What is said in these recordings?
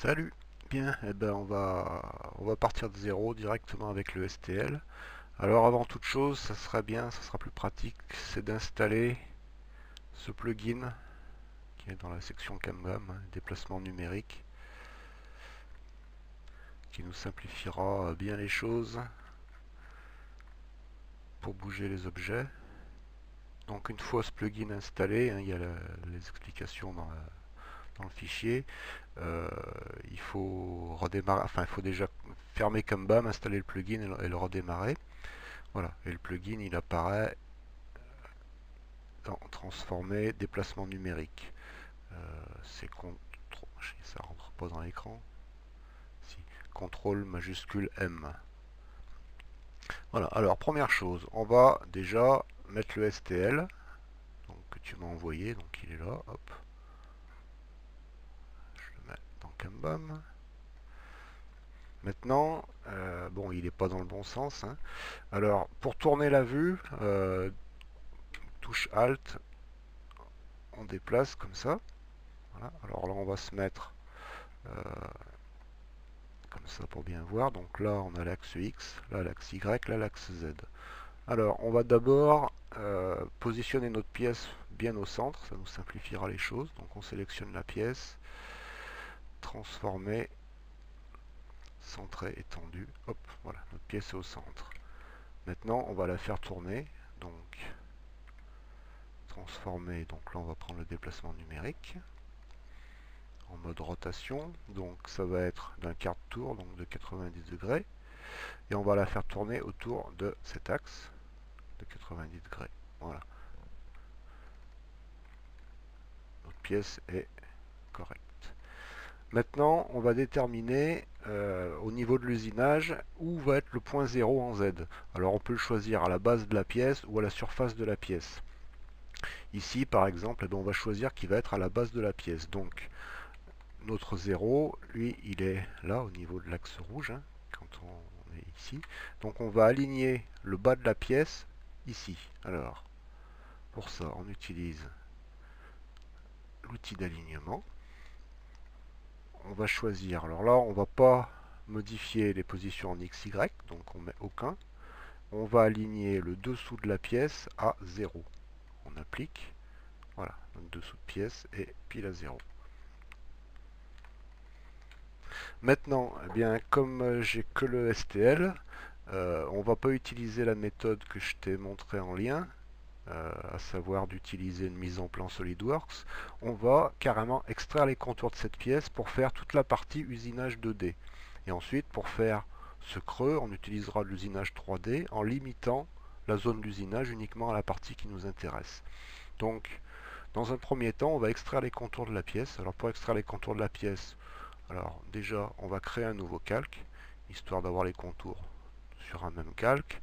Salut! Bien, eh ben on va partir de zéro directement avec le STL. Alors avant toute chose, ça serait bien, ça sera plus pratique, c'est d'installer ce plugin qui est dans la section CamGam, déplacement numérique, qui nous simplifiera bien les choses pour bouger les objets. Donc une fois ce plugin installé, il y a les explications dans le fichier. Euh, il faut redémarrer, enfin il faut déjà fermer CamBam, installer le plugin et le redémarrer. Voilà, et le plugin il apparaît dans transformer déplacement numérique. C'est ça rentre pas dans l'écran. Si, contrôle majuscule M. Voilà, alors première chose, on va déjà mettre le STL donc, que tu m'as envoyé, donc il est là, hop, je le mets dans CamBam. Maintenant, bon, il n'est pas dans le bon sens, hein. Alors, pour tourner la vue, touche Alt, on déplace comme ça. Voilà. Alors là, on va se mettre euh, comme ça pour bien voir. Donc là, on a l'axe X, là l'axe Y, là l'axe Z. Alors, on va d'abord positionner notre pièce bien au centre, ça nous simplifiera les choses. Donc on sélectionne la pièce, transformer, centré, étendu. Hop, voilà, notre pièce est au centre. Maintenant, on va la faire tourner. Donc, transformer, donc là on va prendre le déplacement numérique en mode rotation, donc ça va être d'un quart de tour, donc de 90 degrés, et on va la faire tourner autour de cet axe de 90 degrés. Voilà, notre pièce est correcte. Maintenant, on va déterminer au niveau de l'usinage où va être le point 0 en Z. Alors on peut le choisir à la base de la pièce ou à la surface de la pièce. Ici, par exemple, eh bien, on va choisir qui va être à la base de la pièce. Donc, notre 0, lui, il est là au niveau de l'axe rouge, hein, quand on est ici. Donc, on va aligner le bas de la pièce ici. Alors, pour ça, on utilise l'outil d'alignement. On va choisir. Alors là, on ne va pas modifier les positions en X, Y, donc on met aucun. On va aligner le dessous de la pièce à 0. On applique. Voilà, notre dessous de pièce est pile à 0. Maintenant, eh bien, comme j'ai que le STL, on ne va pas utiliser la méthode que je t'ai montrée en lien, à savoir d'utiliser une mise en plan SolidWorks. On va carrément extraire les contours de cette pièce pour faire toute la partie usinage 2D. Et ensuite, pour faire ce creux, on utilisera l'usinage 3D en limitant la zone d'usinage uniquement à la partie qui nous intéresse. Donc, dans un premier temps, on va extraire les contours de la pièce. Alors, pour extraire les contours de la pièce, alors déjà, on va créer un nouveau calque, histoire d'avoir les contours sur un même calque.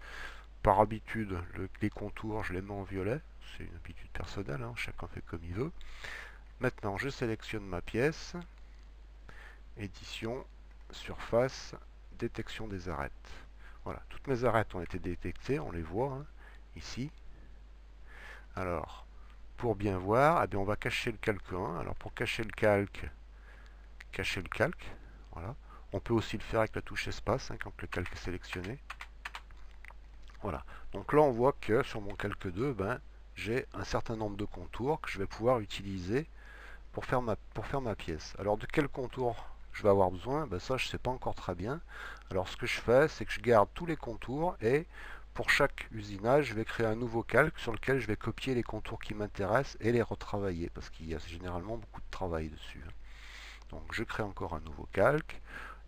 Par habitude, les contours, je les mets en violet. C'est une habitude personnelle, hein, chacun fait comme il veut. Maintenant, je sélectionne ma pièce. Édition, surface, détection des arêtes. Voilà, toutes mes arêtes ont été détectées, on les voit, hein, ici. Alors, pour bien voir, eh bien, on va cacher le calque 1. Alors, pour cacher le calque, voilà. On peut aussi le faire avec la touche espace, hein, quand le calque est sélectionné. Voilà. Donc là, on voit que sur mon calque 2, ben, j'ai un certain nombre de contours que je vais pouvoir utiliser pour faire ma pièce. Alors, de quel contour je vais avoir besoin? Ben, ça, je ne sais pas encore très bien. Alors, ce que je fais, c'est que je garde tous les contours et pour chaque usinage, je vais créer un nouveau calque sur lequel je vais copier les contours qui m'intéressent et les retravailler parce qu'il y a généralement beaucoup de travail dessus. Donc, je crée encore un nouveau calque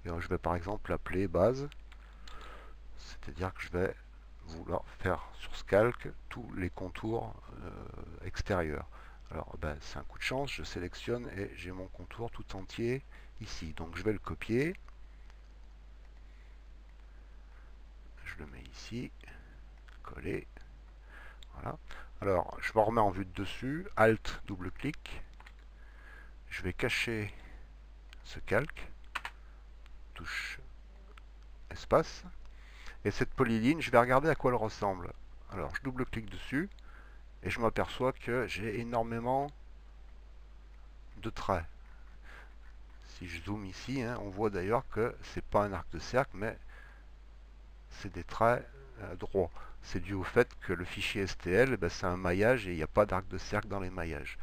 et je vais par exemple l'appeler base. C'est-à-dire que je vais vouloir faire sur ce calque tous les contours extérieurs. Alors ben, c'est un coup de chance, je sélectionne et j'ai mon contour tout entier ici. Donc je vais le copier, je le mets ici, coller, voilà. Alors je me remets en vue de dessus, Alt, double-clic, je vais cacher ce calque, touche espace, et cette polyline, je vais regarder à quoi elle ressemble. Alors je double-clique dessus, et je m'aperçois que j'ai énormément de traits. Si je zoome ici, hein, on voit d'ailleurs que c'est pas un arc de cercle, mais c'est des traits droits. C'est dû au fait que le fichier STL, ben, c'est un maillage et il n'y a pas d'arc de cercle dans les maillages.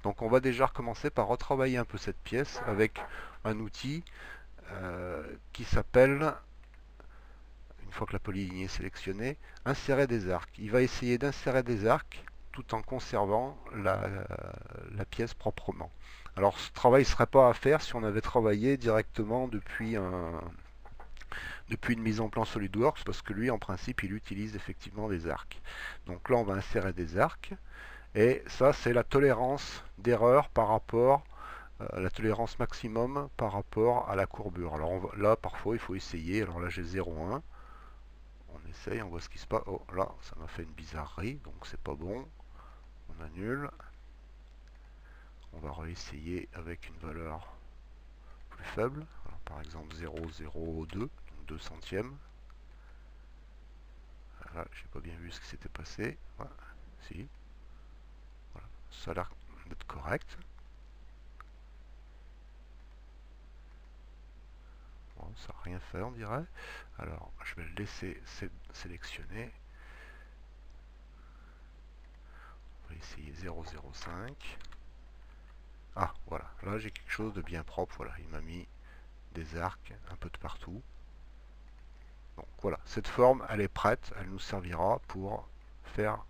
Donc on va déjà recommencer par retravailler un peu cette pièce avec un outil qui s'appelle, une fois que la polyligne est sélectionnée, insérer des arcs. Il va essayer d'insérer des arcs tout en conservant la pièce proprement. Alors ce travail ne serait pas à faire si on avait travaillé directement depuis une mise en plan SolidWorks, parce que lui en principe il utilise effectivement des arcs. Donc là on va insérer des arcs, et ça c'est la tolérance d'erreur par rapport la tolérance maximum par rapport à la courbure. Alors là parfois il faut essayer, alors là j'ai 0,1, on essaye, on voit ce qui se passe. Oh là ça m'a fait une bizarrerie, donc c'est pas bon, on annule. On va réessayer avec une valeur plus faible, alors, par exemple 0,02, donc 2 centièmes. Là j'ai pas bien vu ce qui s'était passé. Voilà. Si. Voilà. Ça a l'air d'être correct. Bon, ça n'a rien fait on dirait. Alors je vais le laisser sélectionner. On va essayer 0,05. Ah voilà, là j'ai quelque chose de bien propre. Voilà, il m'a mis des arcs un peu de partout. Donc voilà, cette forme elle est prête, elle nous servira pour faire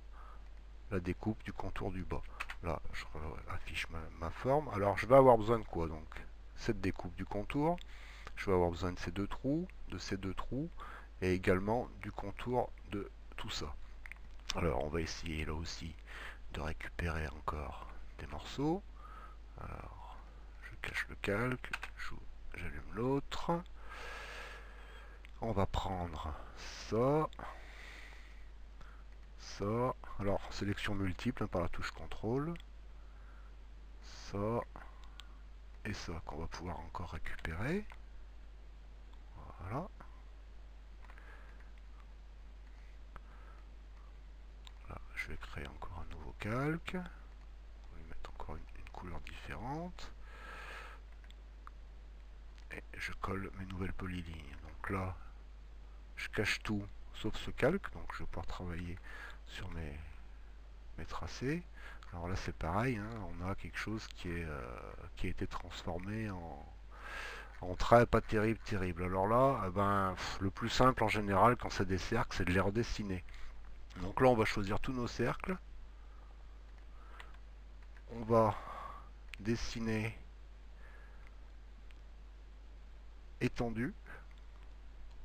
la découpe du contour du bas. Là je affiche ma forme. Alors je vais avoir besoin de quoi donc? Cette découpe du contour, je vais avoir besoin de ces deux trous, et également du contour de tout ça. Alors on va essayer là aussi de récupérer encore des morceaux. Alors je cache le calque, j'allume l'autre. On va prendre ça, ça. Alors sélection multiple hein, par la touche contrôle. Ça et ça qu'on va pouvoir encore récupérer. Voilà. Là, je vais créer encore un nouveau calque. On va lui mettre encore une couleur différente. Et je colle mes nouvelles polylignes. Donc là, je cache tout sauf ce calque. Donc je vais pouvoir travailler sur mes tracés. Alors là c'est pareil, hein, on a quelque chose qui a été transformé en trait pas terrible. Alors là, le plus simple en général quand c'est des cercles, c'est de les redessiner. Donc là on va choisir tous nos cercles. On va dessiner étendu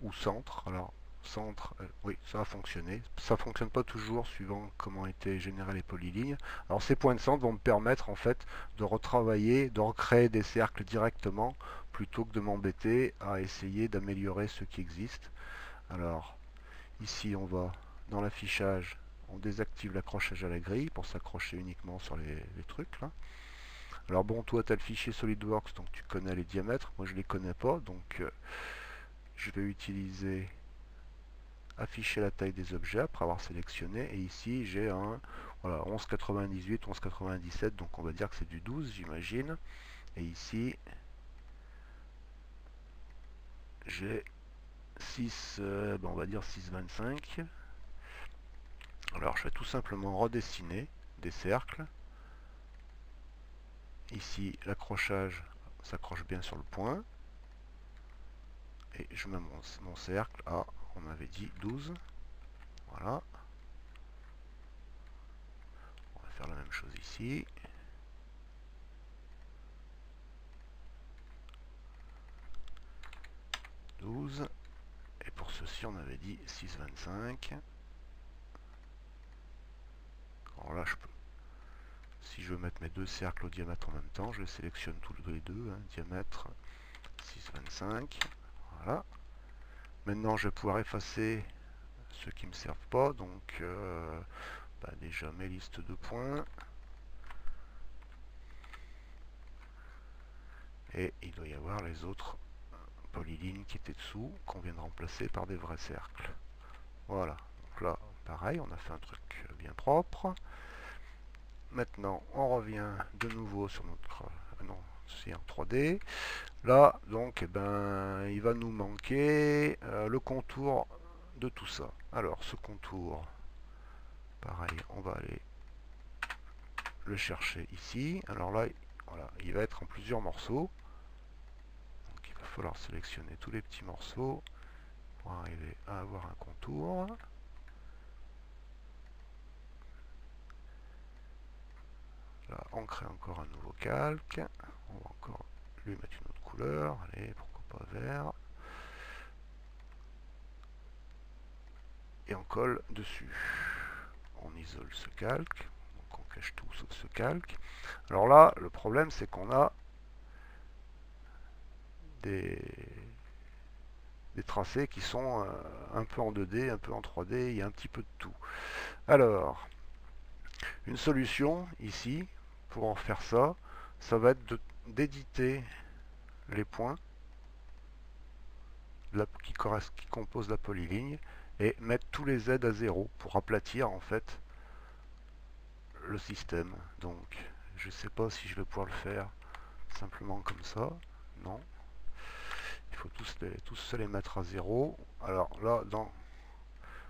ou centre. Alors centre, oui ça a fonctionné. Ça fonctionne pas toujours suivant comment étaient générées les polylignes. Alors ces points de centre vont me permettre en fait de retravailler, de recréer des cercles directement plutôt que de m'embêter à essayer d'améliorer ceux qui existent. Alors ici on va dans l'affichage, on désactive l'accrochage à la grille pour s'accrocher uniquement sur les trucs là. Alors bon, toi tu as le fichier SolidWorks donc tu connais les diamètres, moi je les connais pas donc je vais utiliser afficher la taille des objets après avoir sélectionné, et ici j'ai un voilà, 11,98, 11,97, donc on va dire que c'est du 12 j'imagine, et ici j'ai 6, on va dire 6,25. Alors je vais tout simplement redessiner des cercles. Ici l'accrochage s'accroche bien sur le point, et je mets mon cercle à, on avait dit 12, voilà. On va faire la même chose ici. Et pour ceci on avait dit 6,25. Alors là je peux, si je veux mettre mes deux cercles au diamètre en même temps, je sélectionne tous les deux, hein, diamètre 6,25. Voilà. Maintenant je vais pouvoir effacer ceux qui ne me servent pas, donc déjà mes listes de points. Et il doit y avoir les autres polylignes qui étaient dessous, qu'on vient de remplacer par des vrais cercles. Voilà, donc là pareil, on a fait un truc bien propre. Maintenant on revient de nouveau sur notre... non, c'est en 3D. Là, donc, eh ben, il va nous manquer le contour de tout ça. Alors, ce contour, pareil, on va aller le chercher ici. Alors là, voilà, il va être en plusieurs morceaux. Donc, il va falloir sélectionner tous les petits morceaux pour arriver à avoir un contour. Là, on crée encore un nouveau calque. On va encore lui mettre une autre couleur. Allez, pourquoi pas vert. Et on colle dessus. On isole ce calque. Donc on cache tout sauf ce calque. Alors là, le problème c'est qu'on a des tracés qui sont un peu en 2D, un peu en 3D, il y a un petit peu de tout. Alors, une solution ici, pour en faire ça, ça va être d'éditer les points qui composent la polyligne et mettre tous les Z à 0 pour aplatir en fait le système. Donc, je ne sais pas si je vais pouvoir le faire simplement comme ça. Non. Il faut tous se les mettre à 0. Alors là, dans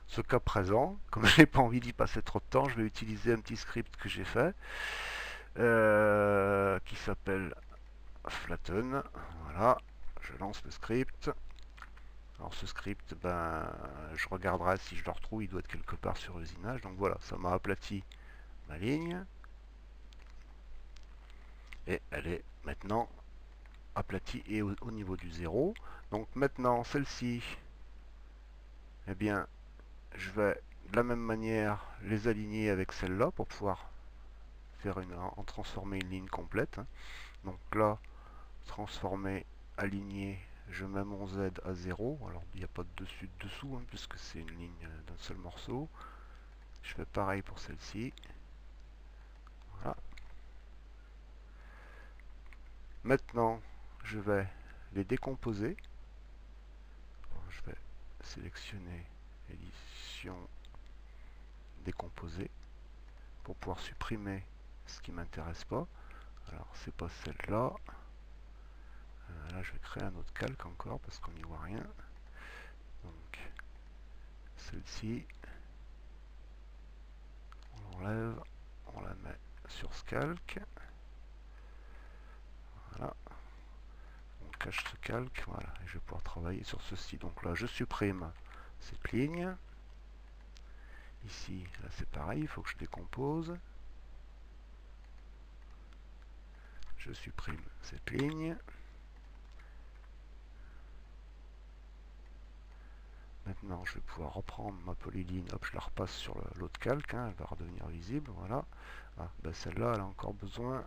ce cas présent, comme je n'ai pas envie d'y passer trop de temps, je vais utiliser un petit script que j'ai fait qui s'appelle flatten. Voilà, je lance le script. Alors ce script, ben, je regarderai si je le retrouve, il doit être quelque part sur usinage. Donc voilà, ça m'a aplati ma ligne. Et elle est maintenant aplatie et au niveau du 0. Donc maintenant, celle-ci, eh bien, je vais de la même manière les aligner avec celle-là pour pouvoir faire en transformer une ligne complète. Donc là, transformer, aligner, je mets mon Z à 0. Alors il n'y a pas de dessus de dessous, puisque c'est une ligne d'un seul morceau. Je fais pareil pour celle-ci. Voilà. Maintenant, je vais les décomposer. Je vais sélectionner édition décomposer pour pouvoir supprimer ce qui m'intéresse pas. Alors c'est pas celle-là. Là je vais créer un autre calque encore parce qu'on n'y voit rien. Donc celle-ci, on l'enlève, on la met sur ce calque. Voilà. On cache ce calque, voilà, et je vais pouvoir travailler sur ceci. Donc là je supprime cette ligne. Ici, là c'est pareil, il faut que je décompose. Je supprime cette ligne. Maintenant, je vais pouvoir reprendre ma polyligne. Hop, je la repasse sur l'autre calque. Elle va redevenir visible. Voilà. Ah, ben celle-là, elle a encore besoin.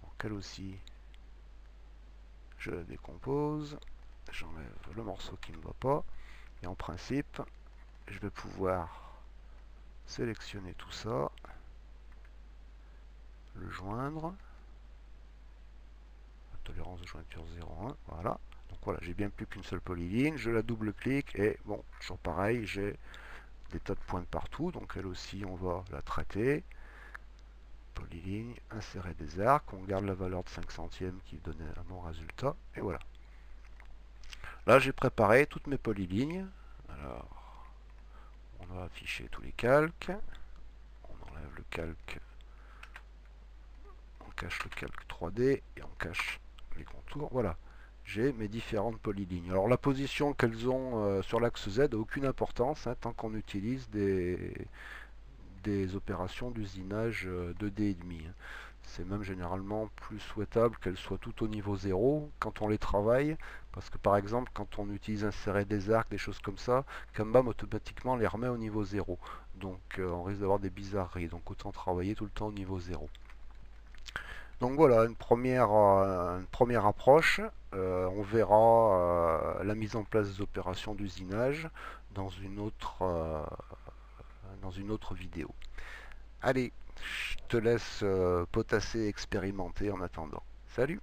Donc, elle aussi, je la décompose. J'enlève le morceau qui ne va pas. Et en principe, je vais pouvoir sélectionner tout ça. Le joindre. Tolérance de jointure 0,1. Voilà. Donc voilà, j'ai bien plus qu'une seule polyligne, je la double-clique et bon, toujours pareil, j'ai des tas de pointes partout, donc elle aussi on va la traiter. Polyligne, insérer des arcs, on garde la valeur de 5 centièmes qui donnait un bon résultat, et voilà. Là j'ai préparé toutes mes polylignes, alors on va afficher tous les calques, on enlève le calque, on cache le calque 3D et on cache les contours, voilà. J'ai mes différentes polylignes. Alors la position qu'elles ont sur l'axe Z n'a aucune importance tant qu'on utilise des opérations d'usinage 2D+. C'est même généralement plus souhaitable qu'elles soient tout au niveau 0 quand on les travaille, parce que par exemple quand on utilise insérer des arcs, des choses comme ça, Kanban automatiquement les remet au niveau 0. Donc on risque d'avoir des bizarreries, donc autant travailler tout le temps au niveau 0. Donc voilà, une première approche. On verra la mise en place des opérations d'usinage dans une autre vidéo. Allez, je te laisse potasser, expérimenter en attendant. Salut!